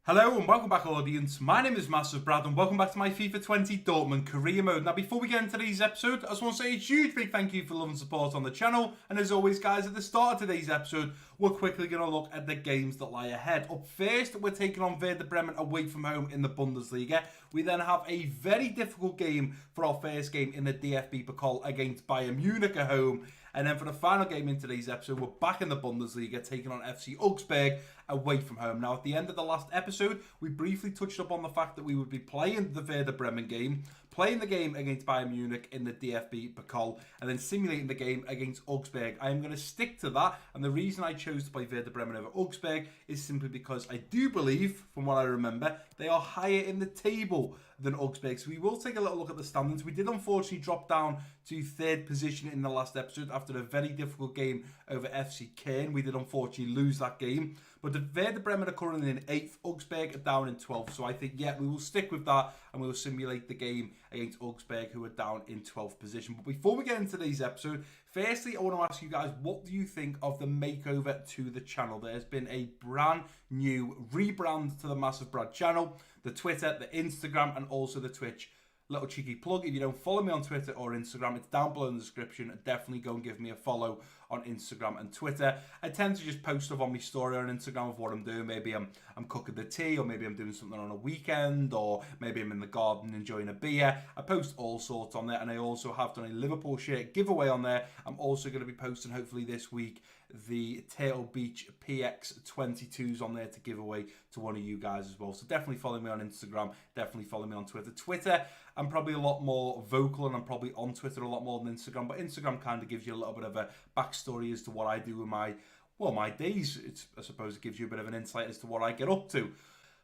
Hello and welcome back, audience. My name is MassiveBrad and welcome back to my FIFA 20 Dortmund career mode. Now, before we get into today's episode, I just want to say a huge big thank you for love and support on the channel. And as always, guys, at the start of today's episode, we're quickly going to look at the games that lie ahead. Up first, we're taking on Werder Bremen away from home in the Bundesliga. We then have a very difficult game for our first game in the DFB Pokal against Bayern Munich at home. And then for the final game in today's episode, we're back in the Bundesliga, taking on FC Augsburg away from home. Now, at the end of the last episode, we briefly touched up on the fact that we would be playing the Werder Bremen game, playing the game against Bayern Munich in the DFB Pokal, and then simulating the game against Augsburg. I am going to stick to that, and the reason I chose to play Werder Bremen over Augsburg is simply because I do believe, from what I remember, they are higher in the table than Augsburg. So we will take a little look at the standings. We did unfortunately drop down to third position in the last episode after a very difficult game over FC Köln. We did unfortunately lose that game. But the Werder Bremen are currently in 8th, Augsburg are down in 12th. So I think, yeah, we will stick with that and we will simulate the game against Augsburg, who are down in 12th position. But before we get into today's episide, firstly, I want to ask you guys, what do you think of the makeover to the channel? There has been a brand new rebrand to the MassiveBrad channel, the Twitter, the Instagram, and also the Twitch. Little cheeky plug, if you don't follow me on Twitter or Instagram, it's down below in the description. Definitely go and give me a follow on Instagram and Twitter. I tend to just post stuff on my story on Instagram of what I'm doing. Maybe I'm cooking the tea, or maybe I'm doing something on a weekend, or maybe I'm in the garden enjoying a beer. I post all sorts on there, and I also have done a Liverpool shirt giveaway on there. I'm also going to be posting, hopefully this week, the Turtle Beach PX22s on there to give away to one of you guys as well. So definitely follow me on Instagram, definitely follow me on Twitter. Twitter, I'm probably a lot more vocal, and I'm probably on Twitter a lot more than Instagram, but Instagram kind of gives you a little bit of a backstory as to what I do with my days. I suppose it gives you a bit of an insight as to what I get up to.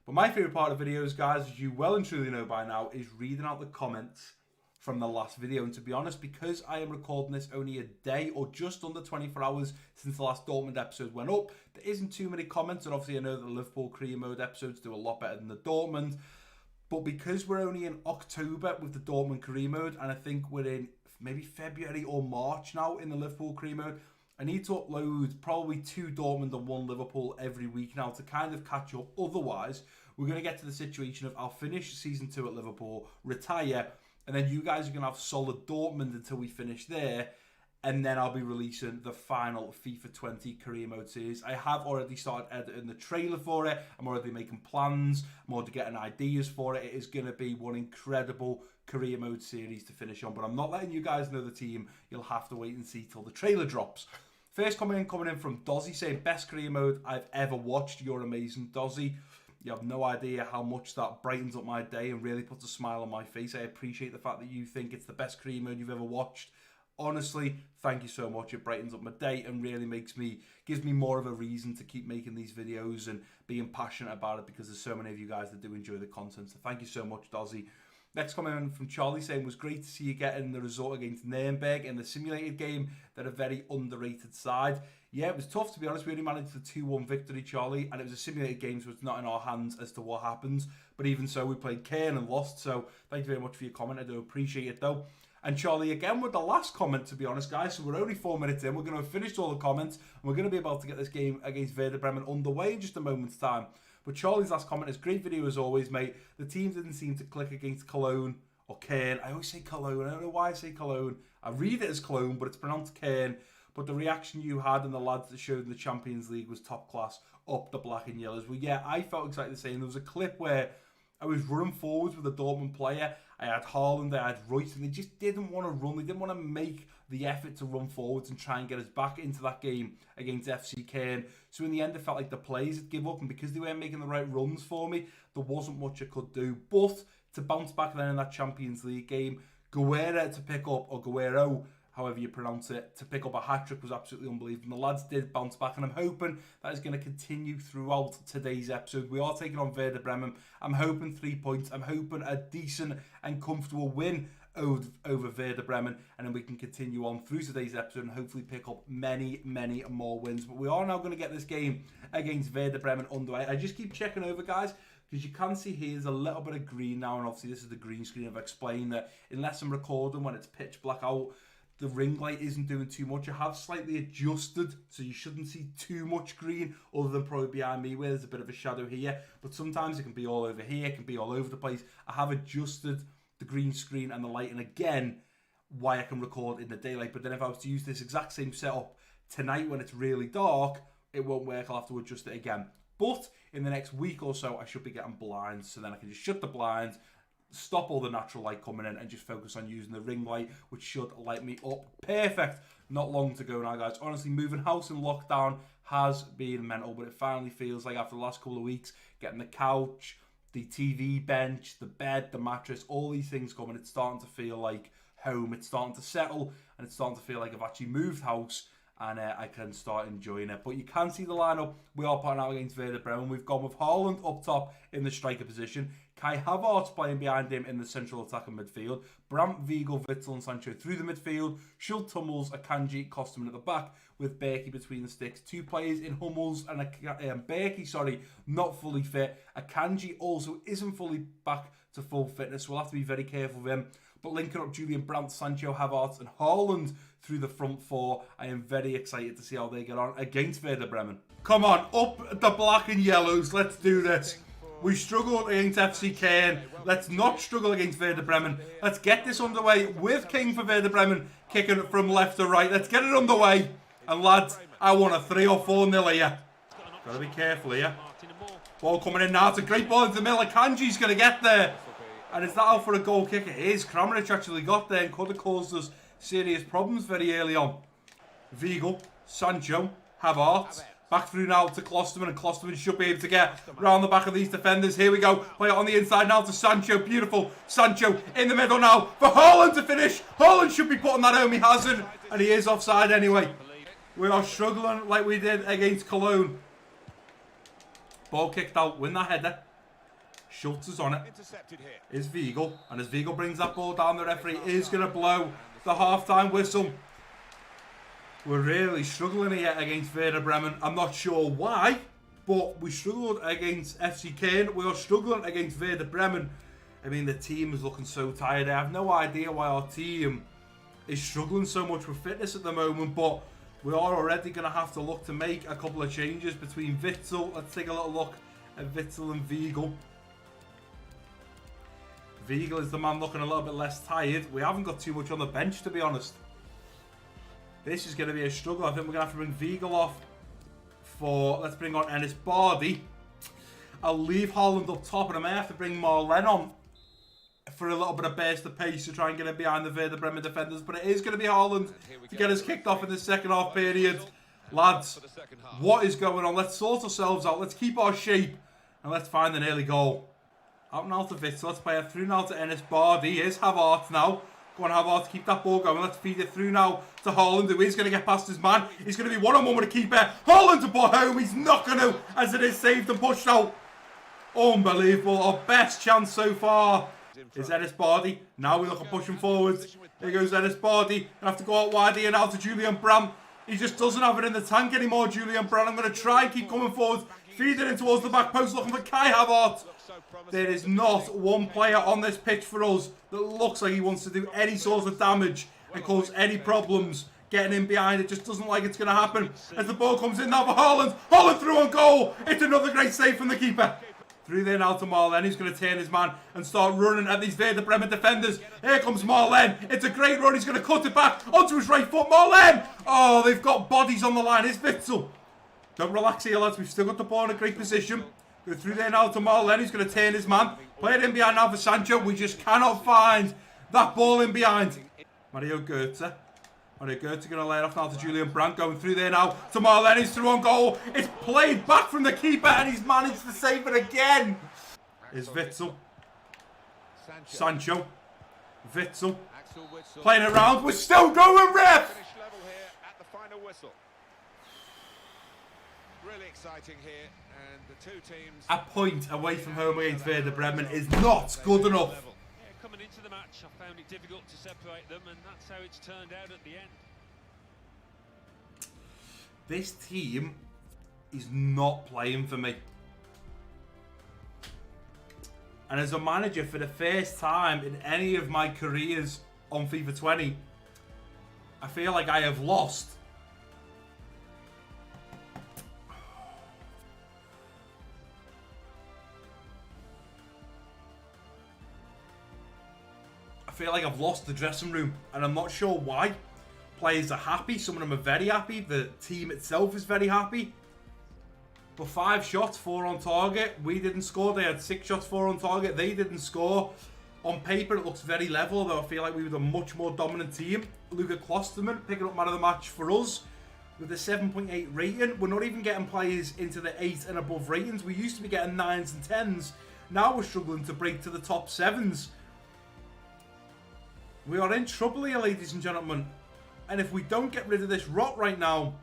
But my favourite part of videos, guys, as you well and truly know by now, is reading out the comments from the last video. And to be honest, because I am recording this only a day or just under 24 hours since the last Dortmund episode went up, there isn't too many comments. And obviously I know that the Liverpool career mode episodes do a lot better than the Dortmund. But because we're only in October with the Dortmund career mode, and I think we're in maybe February or March now in the Liverpool career mode, I need to upload probably 2 Dortmund and 1 Liverpool every week now to kind of catch up. Otherwise, we're going to get to the situation of I'll finish season 2 at Liverpool, retire, and then you guys are going to have solid Dortmund until we finish there. And then I'll be releasing the final FIFA 20 career mode series. I have already started editing the trailer for it. I'm already making plans. I'm already getting ideas for it. It is going to be one incredible career mode series to finish on. But I'm not letting you guys know the team. You'll have to wait and see till the trailer drops. First comment coming in from Dozzy saying, best career mode I've ever watched. You're amazing, Dozzy. You have no idea how much that brightens up my day and really puts a smile on my face. I appreciate the fact that you think it's the best career mode you've ever watched. Honestly, thank you so much. It brightens up my day and really gives me more of a reason to keep making these videos and being passionate about it, because there's so many of you guys that do enjoy the content. So thank you so much, Dozzy. Next comment from Charlie saying, was great to see you getting the result against Nuremberg in the simulated game. They're a very underrated side. Yeah, it was tough, to be honest. We only managed the 2-1 victory, Charlie, and it was a simulated game, so it's not in our hands as to what happens. But even so, we played Köln and lost, so thank you very much for your comment. I do appreciate it, though. And Charlie again with the last comment, to be honest, guys. So we're only 4 minutes in. We're going to have finished all the comments, and we're going to be able to get this game against Werder Bremen underway in just a moment's time. But Charlie's last comment is, great video as always, mate. The team didn't seem to click against Cologne or Köln. I always say Cologne. I don't know why I say Cologne. I read it as Cologne, but it's pronounced Köln. But the reaction you had and the lads that showed in the Champions League was top class, up the black and yellows. Well, yeah, I felt exactly the same. There was a clip where I was running forwards with a Dortmund player. I had Haaland, I had Reus, and they just didn't want to run. They didn't want to make the effort to run forwards and try and get us back into that game against FC Köln. So in the end, it felt like the players had give up, and because they weren't making the right runs for me, there wasn't much I could do. But to bounce back then in that Champions League game, Guerrero to pick up, or Guerrero, however you pronounce it, to pick up a hat-trick was absolutely unbelievable. And the lads did bounce back, and I'm hoping that is going to continue throughout today's episode. We are taking on Werder Bremen. I'm hoping 3 points. I'm hoping a decent and comfortable win over Werder Bremen, and then we can continue on through today's episode and hopefully pick up many, many more wins. But we are now going to get this game against Werder Bremen underway. I just keep checking over, guys, because you can see here there's a little bit of green now, and obviously this is the green screen. I've explained that unless I'm recording when it's pitch black out, the ring light isn't doing too much. I have slightly adjusted, so you shouldn't see too much green, other than probably behind me where there's a bit of a shadow here. But sometimes it can be all over here, it can be all over the place. I have adjusted the green screen and the lighting again, why I can record in the daylight. But then if I was to use this exact same setup tonight when it's really dark, it won't work. I'll have to adjust it again. But in the next week or so, I should be getting blinds, so then I can just shut the blinds, stop all the natural light coming in, and just focus on using the ring light, which should light me up perfect. Not long to go now, guys. Honestly, moving house in lockdown has been mental, but it finally feels like after the last couple of weeks, getting the couch, the TV bench, the bed, the mattress, all these things coming, it's starting to feel like home. It's starting to settle, and it's starting to feel like I've actually moved house, and I can start enjoying it. But you can see the lineup. We are putting out against Werder Bremen. We've gone with Haaland up top in the striker position. Kai Havertz playing behind him in the central attacking midfield. Brandt, Weigl, Witsel and Sancho through the midfield. Schultz, Hummels, Akanji, Kosterman at the back with Berkey between the sticks. Two players in Hummels and Berkey, not fully fit. Akanji also isn't fully back to full fitness. We'll have to be very careful with him. But linking up Julian Brandt, Sancho, Havertz and Haaland through the front four, I am very excited to see how they get on against Werder Bremen. Come on, up the black and yellows. Let's do this. We struggled against FC Köln. Let's not struggle against Werder Bremen. Let's get this underway with King for Werder Bremen kicking it from left to right. Let's get it underway. And lads, I want a 3 or 4-0 here. Gotta be careful here. Ball coming in now. It's a great ball into the middle. Kanji's going to get there. And is that out for a goal kick? It is. Kramaric actually got there and could have caused us serious problems very early on. Weigl, Sancho, Havertz. Back through now to Klosterman, and Klosterman should be able to get round the back of these defenders. Here we go. Play it on the inside now to Sancho. Beautiful. Sancho in the middle now for Haaland to finish. Haaland should be putting that home. He hasn't. And he is offside anyway. We are struggling like we did against Cologne. Ball kicked out. Win that header. Schultz is on it. Is Weigl. And as Weigl brings that ball down, the referee is going to blow the half-time whistle. We're really struggling here against Werder Bremen. I'm not sure why, but we struggled against FC Köln. We are struggling against Werder Bremen. I mean, the team is looking so tired. I have no idea why our team is struggling so much with fitness at the moment, but we are already going to have to look to make a couple of changes between Witsel. Let's take a little look at Witsel and Weigl. Weigl is the man looking a little bit less tired. We haven't got too much on the bench, to be honest. This is going to be a struggle. I think we're going to have to bring Weigl off for... Let's bring on Enes Bardi. I'll leave Haaland up top, and I may have to bring Marlen on for a little bit of burst of pace to try and get him behind the Werder Bremen defenders. But it is going to be Haaland to get us kicked off in the second half period. Lads, what is going on? Let's sort ourselves out. Let's keep our shape, and let's find an early goal. Out now to Witsel. Let's play it through now to Enes Bardi. Here's Havertz now. Go on, Havertz, keep that ball going. Let's feed it through now to Haaland, who is going to get past his man. He's going to be one-on-one with a keeper. Haaland to put home. He's not going to, as it is saved and pushed out. Unbelievable. Our best chance so far is Enes Bardi. Now we look at pushing forwards. Here goes Enes Bardi. Gonna have to go out wide here now to Julian Brandt. He just doesn't have it in the tank anymore, Julian Brandt. I'm going to try and keep coming forwards. Feed it in towards the back post, looking for Kai Havertz. There is not one player on this pitch for us that looks like he wants to do any sort of damage and cause any problems. Getting in behind it just doesn't like it's going to happen. As the ball comes in now for Haaland. Haaland through on goal. It's another great save from the keeper. Through there now to Marlen. He's going to turn his man and start running at these Werder Bremen defenders. Here comes Marlen. It's a great run. He's going to cut it back onto his right foot. Marlen. Oh, they've got bodies on the line. It's Witsel. Don't relax here, lads. We've still got the ball in a great position. Go through there now to Marlen. He's going to turn his man. Play it in behind now for Sancho. We just cannot find that ball in behind. Mario Götze. Mario Götze going to lay it off now to Julian Brandt. Going through there now to Marlen. He's through on goal. It's played back from the keeper and he's managed to save it again. Is Witsel. Sancho. Witsel. Playing it around. We're still going, ref! Really exciting here, and the two teams... A point away from home against Werder Bremen is not good enough. Yeah, coming into the match, I found it difficult to separate them, and that's how it's turned out at the end. This team is not playing for me. And as a manager, for the first time in any of my careers on FIFA 20, I feel like I have lost. I feel like I've lost the dressing room, and I'm not sure why. Players are happy, some of them are very happy, the team itself is very happy. But 5 shots, 4 on target. We didn't score. They had 6 shots, 4 on target. They didn't score. On paper, it looks very level, though I feel like we were the much more dominant team. Luka Klosterman picking up man of the match for us with a 7.8 rating. We're not even getting players into the 8 and above ratings. We used to be getting 9s and 10s. Now we're struggling to break to the top 7s. We are in trouble here, ladies and gentlemen. And if we don't get rid of this rot right now,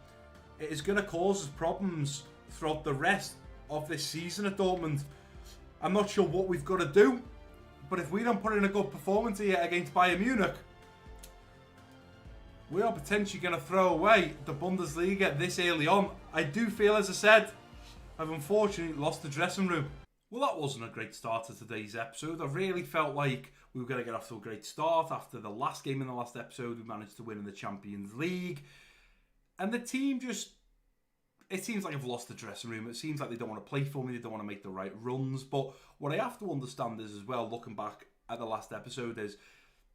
it is going to cause us problems throughout the rest of this season at Dortmund. I'm not sure what we've got to do, but if we don't put in a good performance here against Bayern Munich, we are potentially going to throw away the Bundesliga this early on. I do feel, as I said, I've unfortunately lost the dressing room. Well, that wasn't a great start to today's episode. I really felt like we were going to get off to a great start. After the last game in the last episode, we managed to win in the Champions League. And the team just... It seems like I've lost the dressing room. It seems like they don't want to play for me. They don't want to make the right runs. But what I have to understand is, as well, looking back at the last episode, is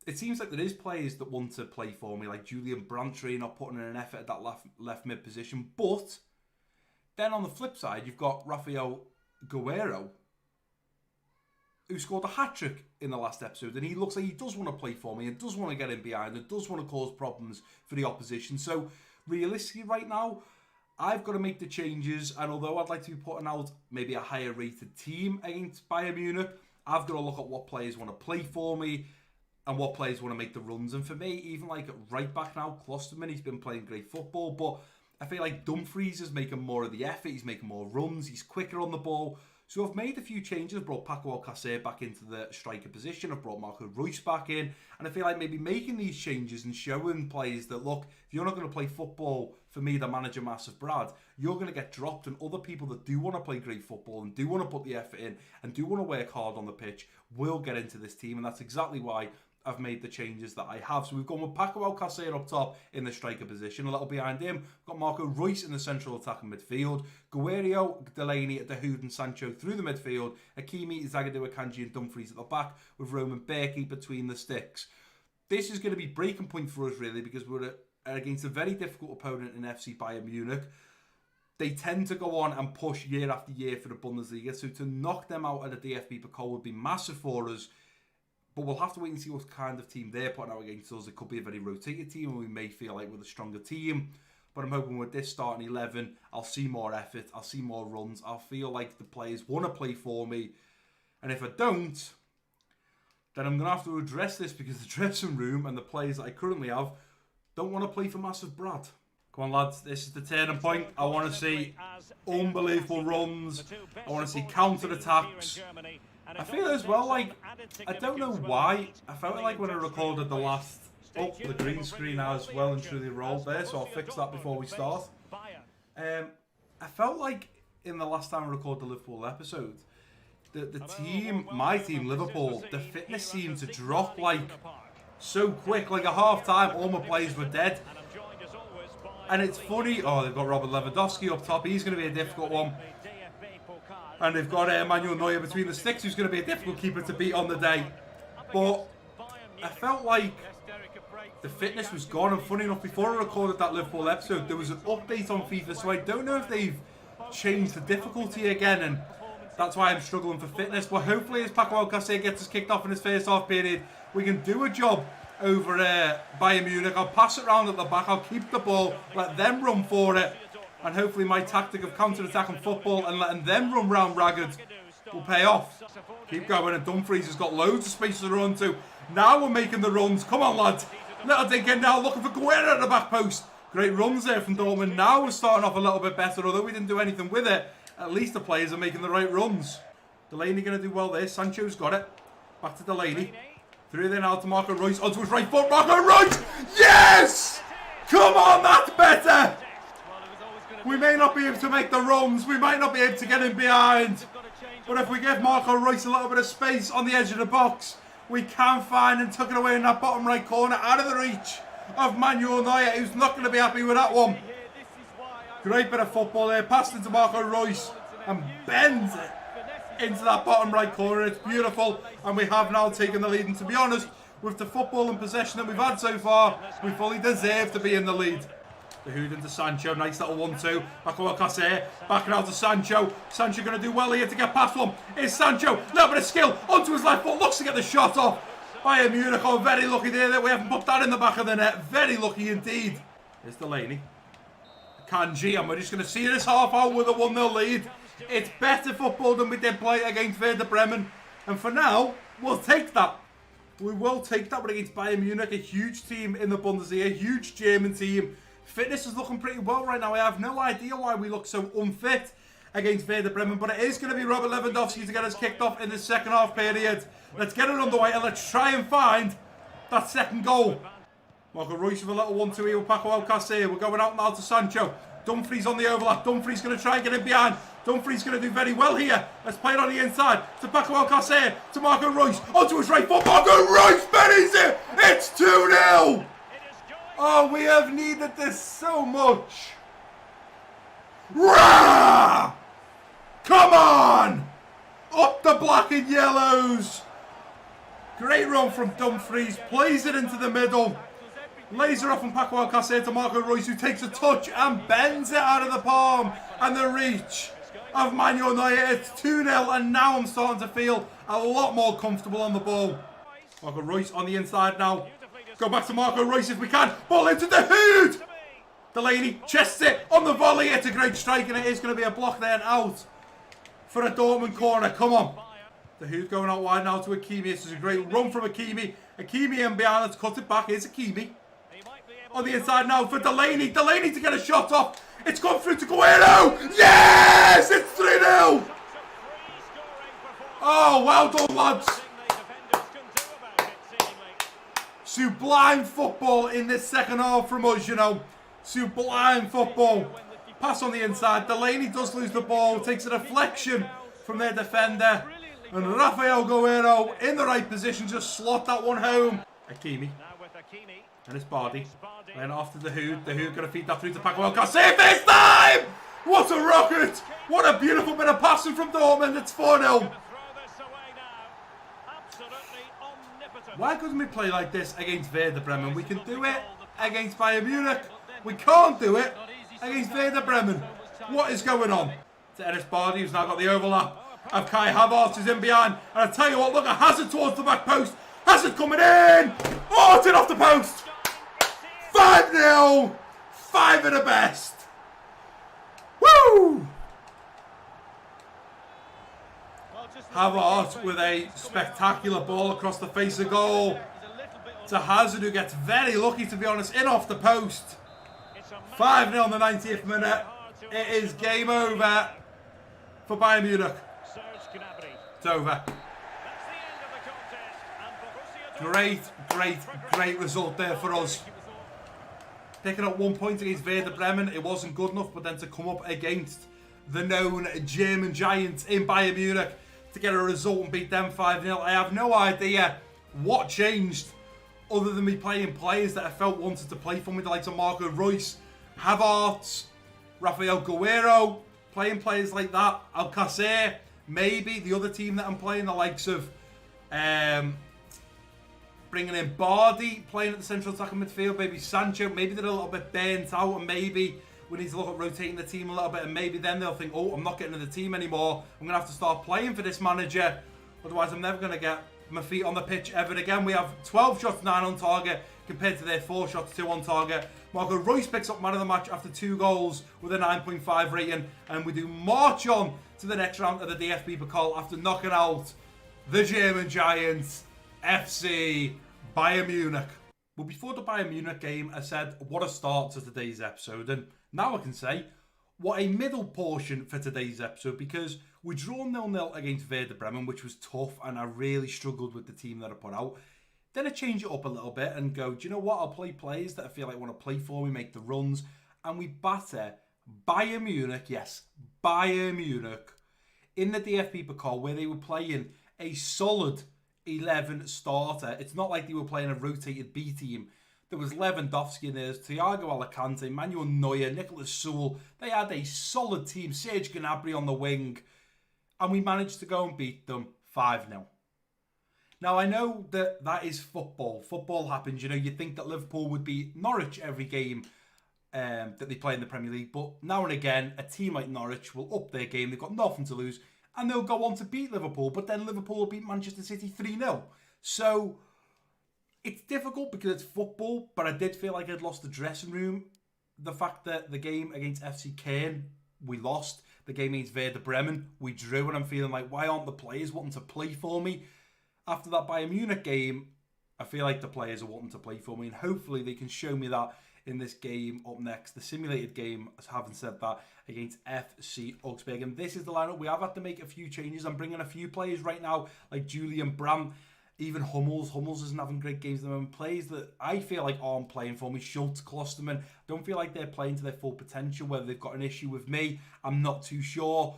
it seems like there is players that want to play for me, like Julian Brandt not putting in an effort at that left mid position. But then on the flip side, you've got Rafael Guerreiro, who scored a hat-trick in the last episode, and he looks like he does want to play for me and does want to get in behind and does want to cause problems for the opposition. So realistically right now, I've got to make the changes, and although I'd like to be putting out maybe a higher rated team against Bayern Munich, I've got to look at what players want to play for me and what players want to make the runs. And for me, even like right back now, Klosterman, he's been playing great football, but I feel like Dumfries is making more of the effort, he's making more runs, he's quicker on the ball. So I've made a few changes. I've brought Paco Alcacer back into the striker position. I've brought Marco Reus back in. And I feel like maybe making these changes and showing players that, look, if you're not going to play football for me, the manager, MassiveBrad, you're going to get dropped. And other people that do want to play great football and do want to put the effort in and do want to work hard on the pitch will get into this team. And that's exactly why I've made the changes that I have. So we've gone with Paco Alcacer up top in the striker position. A little behind him, we've got Marco Reus in the central attacking midfield. Guerreiro, Delaney, Dahoud and Sancho through the midfield. Hakimi, Zagadou, Akanji and Dumfries at the back with Roman Berkey between the sticks. This is going to be breaking point for us really, because we're against a very difficult opponent in FC Bayern Munich. They tend to go on and push year after year for the Bundesliga. So to knock them out at a DFB Pokal would be massive for us. But we'll have to wait and see what kind of team they're putting out against us. It could be a very rotated team, and we may feel like we're the stronger team. But I'm hoping with this starting 11, I'll see more effort, I'll see more runs. I'll feel like the players want to play for me. And if I don't, then I'm going to have to address this, because the dressing room and the players that I currently have don't want to play for MassiveBrad. Come on, lads, this is the turning point. I want to see unbelievable runs. I want to see counter-attacks. I feel as well like, I don't know why, I felt like when I recorded the last, oh, the green screen has well and truly rolled there, so I'll fix that before we start. I felt like in the last time I recorded the Liverpool episode, the team, my team, Liverpool, the fitness seemed to drop like so quick, like at half time all my players were dead. And it's funny, oh, they've got Robert Lewandowski up top, he's going to be a difficult one. And they've got Manuel Neuer between the sticks, who's going to be a difficult keeper to beat on the day. But I felt like the fitness was gone. And funny enough, before I recorded that Liverpool episode, there was an update on FIFA. So I don't know if they've changed the difficulty again. And that's why I'm struggling for fitness. But hopefully, as Paco Alcacer gets us kicked off in his first half period, we can do a job over Bayern Munich. I'll pass it around at the back. I'll keep the ball, let them run for it. And hopefully my tactic of counter-attacking football and letting them run round ragged will pay off. Keep going, and Dumfries has got loads of space to run to. Now we're making the runs. Come on, lads. Little dig in now, looking for Guerreiro at the back post. Great runs there from Dortmund. Now we're starting off a little bit better, although we didn't do anything with it. At least the players are making the right runs. Delaney going to do well there. Sancho's got it. Back to Delaney. Through there now to Marco Reus. Onto his right foot. Marco Reus! Yes! Come on, that's better! We may not be able to make the runs, we might not be able to get in behind, but if we give Marco Reus a little bit of space on the edge of the box, we can find and tuck it away in that bottom right corner, out of the reach of Manuel Neuer, who's not going to be happy with that one. Great bit of football there. Passed into Marco Reus and bends it into that bottom right corner. It's beautiful. And we have now taken the lead. And to be honest, with the football and possession that we've had so far, we fully deserve to be in the lead. The Hood into Sancho. Nice little 1-2. Back over Alcacer. Back out to Sancho. Sancho going to do well here to get past one. Here's Sancho. Little bit of skill. Onto his left foot. Looks to get the shot off. Bayern Munich are very lucky there that we haven't put that in the back of the net. Very lucky indeed. Here's Delaney. Kanji, and we're just going to see this half out with a 1-0 lead. It's better football than we did play against Werder Bremen. And for now, we'll take that. We will take that. But against Bayern Munich, a huge team in the Bundesliga, a huge German team. Fitness is looking pretty well right now. I have no idea why we look so unfit against Werder Bremen. But it is going to be Robert Lewandowski to get us kicked off in the second half period. Let's get it underway and let's try and find that second goal. Marco Reus with a little 1-2 here with Paco Alcacer. We're going out now to Sancho. Dumfries on the overlap. Dumfries going to try and get in behind. Dumfries going to do very well here. Let's play it on the inside to Paco Alcacer, to Marco Reus. Onto his right foot. Marco Reus buries it. It's 2-0. Oh, we have needed this so much. Rah! Come on. Up the black and yellows. Great run from Dumfries. Plays it into the middle. Laser off from Paco Alcacer to Marco Reus, who takes a touch and bends it out of the palm and the reach of Manuel Neuer. It's 2-0 and now I'm starting to feel a lot more comfortable on the ball. Marco Reus on the inside now. Go back to Marco Reus if we can. Ball into the Hood. Delaney chests it on the volley. It's a great strike and it is going to be a block there and out for a Dortmund corner. Come on. The Hood going out wide now to Hakimi. This is a great run from Hakimi. Hakimi in behind. Let's cut it back. Here's Hakimi. On the inside now for Delaney. Delaney to get a shot off. It's gone through to Guerrero. Yes! It's 3-0. Oh, well done, lads. Sublime football in this second half from us, you know. Sublime football. Pass on the inside. Delaney does lose the ball. Takes a deflection from their defender. And Rafael Guerrero in the right position. Just slot that one home. Hakimi. And it's Bardi. And off to the Hood. The Hood going to feed that through to Paco Alcacer this time! What a rocket! What a beautiful bit of passing from Dortmund. It's 4-0. Why couldn't we play like this against Werder Bremen? We can do it against Bayern Munich. We can't do it against Werder Bremen. What is going on? To Ennis Bardi, who's now got the overlap of Kai Havertz, who's in behind. And I tell you what, look at Hazard towards the back post. Hazard coming in! Oh, it's in off the post! 5-0! 5 at the best! Woo! Havertz with a spectacular ball across the face of goal. To Hazard, who gets very lucky, to be honest, in off the post. 5-0 in the 90th minute. It is game over for Bayern Munich. It's over. Great result there for us. Picking up 1 point against Werder Bremen, it wasn't good enough, but then to come up against the known German giants in Bayern Munich to get a result and beat them 5-0, I have no idea what changed other than me playing players that I felt wanted to play for me, the likes of Marco Reus, Havertz, Rafael Guerrero, playing players like that, Alcacer, maybe the other team that I'm playing, the likes of bringing in Bardi, playing at the central attacking midfield, maybe Sancho, maybe they're a little bit burnt out and maybe we need to look at rotating the team a little bit and maybe then they'll think, oh, I'm not getting in the team anymore. I'm going to have to start playing for this manager. Otherwise, I'm never going to get my feet on the pitch ever again. We have 12 shots, 9 on target compared to their 4 shots, 2 on target. Marco Reus picks up man of the match after 2 goals with a 9.5 rating. And we do march on to the next round of the DFB Pokal after knocking out the German giants, FC Bayern Munich. But before the Bayern Munich game, I said, what a start to today's episode. And now I can say, what a middle portion for today's episode, because we drew 0-0 against Werder Bremen, which was tough, and I really struggled with the team that I put out. Then I change it up a little bit and go, do you know what? I'll play players that I feel like want to play for me, make the runs, and we batter Bayern Munich, yes, Bayern Munich, in the DFB Pokal, where they were playing a solid 11 starter. It's not like they were playing a rotated B team. There was Lewandowski in there, Thiago Alicante, Manuel Neuer, Nicolas Sewell. They had a solid team, Serge Gnabry on the wing, and we managed to go and beat them 5-0. Now, I know that that is football. Football happens. You know, you think that Liverpool would beat Norwich every game that they play in the Premier League, but now and again, a team like Norwich will up their game. They've got nothing to lose, and they'll go on to beat Liverpool, but then Liverpool will beat Manchester City 3-0. So, it's difficult because it's football, but I did feel like I'd lost the dressing room. The fact that the game against FC Köln, we lost. The game against Werder Bremen, we drew, and I'm feeling like, why aren't the players wanting to play for me? After that Bayern Munich game, I feel like the players are wanting to play for me, and hopefully they can show me that in this game up next, the simulated game, as having said that, against FC Augsburg. And this is the lineup. We have had to make a few changes. I'm bringing a few players right now, like Julian Brandt, even Hummels. Hummels isn't having great games at the moment. Players that I feel like aren't playing for me. Schultz, Klosterman, don't feel like they're playing to their full potential. Whether they've got an issue with me, I'm not too sure.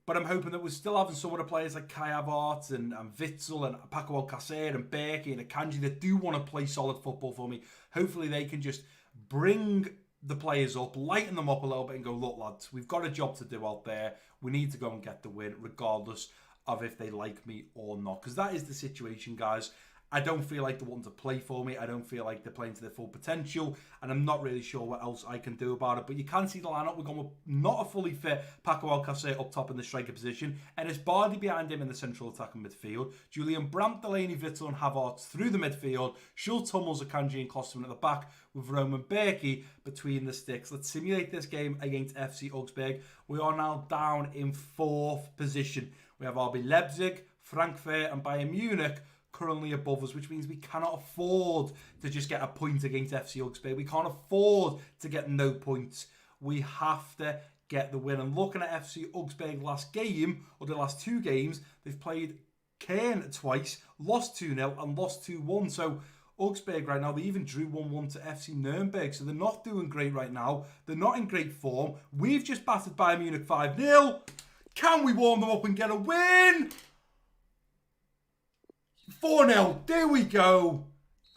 But I'm hoping that we're still having some of the players like Kai Havertz and Witzel and Paco Alcacer and Berkey and Akanji that do want to play solid football for me. Hopefully they can just bring the players up, lighten them up a little bit and go, look lads, we've got a job to do out there. We need to go and get the win regardless of if they like me or not. Because that is the situation, guys. I don't feel like they're wanting to play for me. I don't feel like they're playing to their full potential. And I'm not really sure what else I can do about it. But you can see the lineup. We're going with not a fully fit Paco Alcacer up top in the striker position. And it's Bardi behind him in the central attacking midfield. Julian Brandt, Delaney, Witzel and Havertz through the midfield. Schultz, Hummels, Akanji and Klosterman at the back with Roman Berkey between the sticks. Let's simulate this game against FC Augsburg. We are now down in 4th position. We have RB Leipzig, Frankfurt and Bayern Munich currently above us, which means we cannot afford to just get a point against FC Augsburg. We can't afford to get no points. We have to get the win. And looking at FC Augsburg last game, or the last 2 games, they've played Köln twice, lost 2-0 and lost 2-1. So Augsburg right now, they even drew 1-1 to FC Nuremberg. So they're not doing great right now. They're not in great form. We've just battered Bayern Munich 5-0. Can we warm them up and get a win? 4-0, there we go.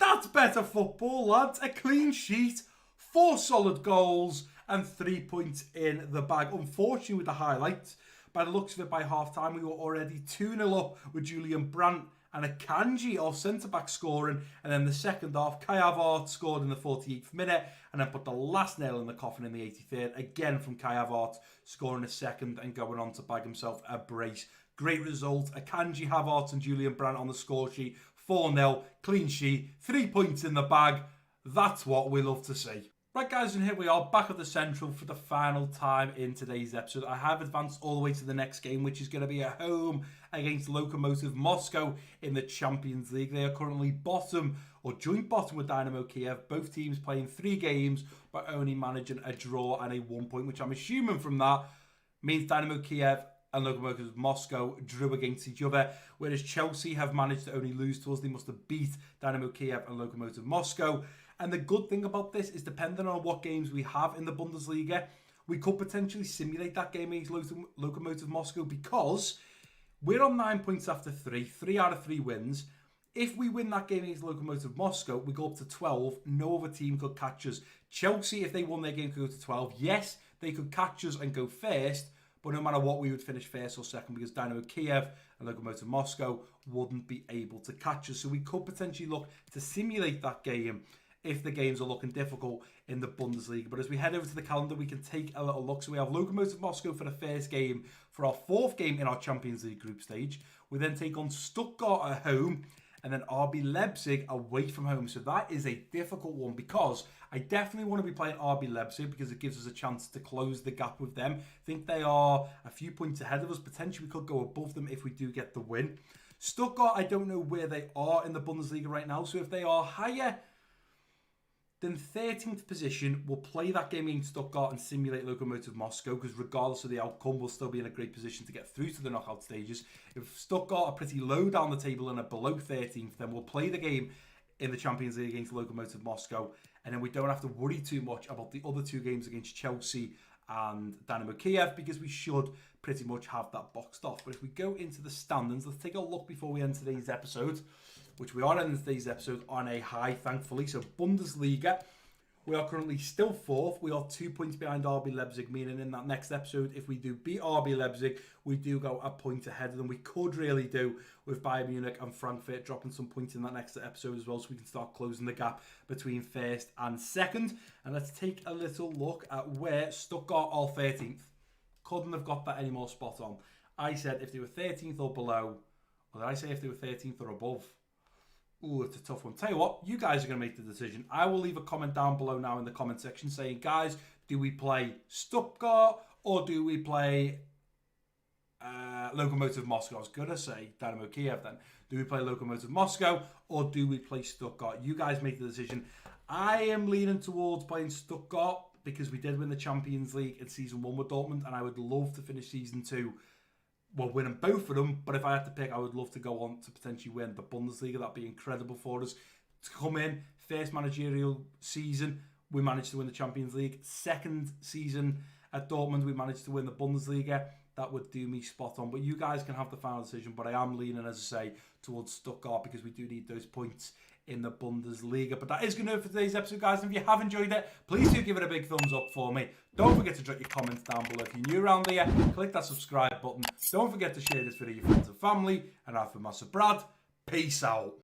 That's better football, lads. A clean sheet, 4 solid goals, and 3 points in the bag. Unfortunately, with the highlights, by the looks of it, by half-time, we were already 2-0 up with Julian Brandt and Akanji, our centre-back, scoring. And then the second half, Kai Havertz scored in the 48th minute, and then put the last nail in the coffin in the 83rd, again from Kai Havertz, scoring a second and going on to bag himself a brace. Great result. Akanji, Havertz and Julian Brandt on the score sheet. 4-0, clean sheet, 3 points in the bag. That's what we love to see. Right guys, and here we are back at the Central for the final time in today's episode. I have advanced all the way to the next game, which is going to be at home against Lokomotiv Moscow in the Champions League. They are currently bottom, or joint bottom with Dynamo Kiev. Both teams playing 3 games, but only managing a draw and a 1 point, which I'm assuming from that means Dynamo Kiev and Lokomotiv Moscow drew against each other, whereas Chelsea have managed to only lose to us. They must have beat Dynamo Kiev and Lokomotiv Moscow. And the good thing about this is, depending on what games we have in the Bundesliga, we could potentially simulate that game against Lokomotiv Moscow, because we're on 9 points after 3 out of 3 wins. If we win that game against Lokomotiv Moscow, we go up to 12. No other team could catch us. Chelsea, if they won their game, could go to 12. Yes, they could catch us and go first, but no matter what, we would finish first or second, because Dynamo Kiev and Lokomotiv Moscow wouldn't be able to catch us. So we could potentially look to simulate that game if the games are looking difficult in the Bundesliga. But as we head over to the calendar, we can take a little look. So we have Lokomotiv Moscow for the first game, for our 4th game in our Champions League group stage. We then take on Stuttgart at home, and then RB Leipzig away from home. So that is a difficult one, because I definitely want to be playing RB Leipzig, because it gives us a chance to close the gap with them. I think they are a few points ahead of us. Potentially we could go above them if we do get the win. Stuttgart, I don't know where they are in the Bundesliga right now. So if they are higher than 13th position, we'll play that game against Stuttgart and simulate Lokomotiv Moscow, because regardless of the outcome, we'll still be in a great position to get through to the knockout stages. If Stuttgart are pretty low down the table and are below 13th, then we'll play the game in the Champions League against Lokomotiv Moscow, and then we don't have to worry too much about the other 2 games against Chelsea and Dynamo Kiev, because we should pretty much have that boxed off. But if we go into the standings, let's take a look before we end today's episode, which we are ending today's episode on a high, thankfully. So Bundesliga, we are currently still 4th. We are 2 points behind RB Leipzig, meaning in that next episode, if we do beat RB Leipzig, we do go a point ahead of them. We could really do with Bayern Munich and Frankfurt dropping some points in that next episode as well, so we can start closing the gap between 1st and 2nd. And let's take a little look at where Stuttgart are 13th. Couldn't have got that any more spot on. I said if they were 13th or below, or did I say if they were 13th or above? Ooh, it's a tough one. Tell you what, you guys are going to make the decision. I will leave a comment down below now in the comment section saying, guys, do we play Stuttgart or do we play Lokomotiv Moscow? I was going to say Dynamo Kiev then. Do we play Lokomotiv Moscow or do we play Stuttgart? You guys make the decision. I am leaning towards playing Stuttgart because we did win the Champions League in Season 1 with Dortmund, and I would love to finish Season 2 winning both of them, but if I had to pick, I would love to go on to potentially win the Bundesliga. That'd be incredible for us to come in. First managerial season, we managed to win the Champions League. Second season at Dortmund, we managed to win the Bundesliga. That would do me spot on. But you guys can have the final decision. But I am leaning, as I say, towards Stuttgart because we do need those points in the Bundesliga. But that is going to do it for today's episode, guys. And if you have enjoyed it, please do give it a big thumbs up for me. Don't forget to drop your comments down below. If you're new around here, click that subscribe button. Don't forget to share this video with your friends and family. And I've been MassiveBrad. Peace out.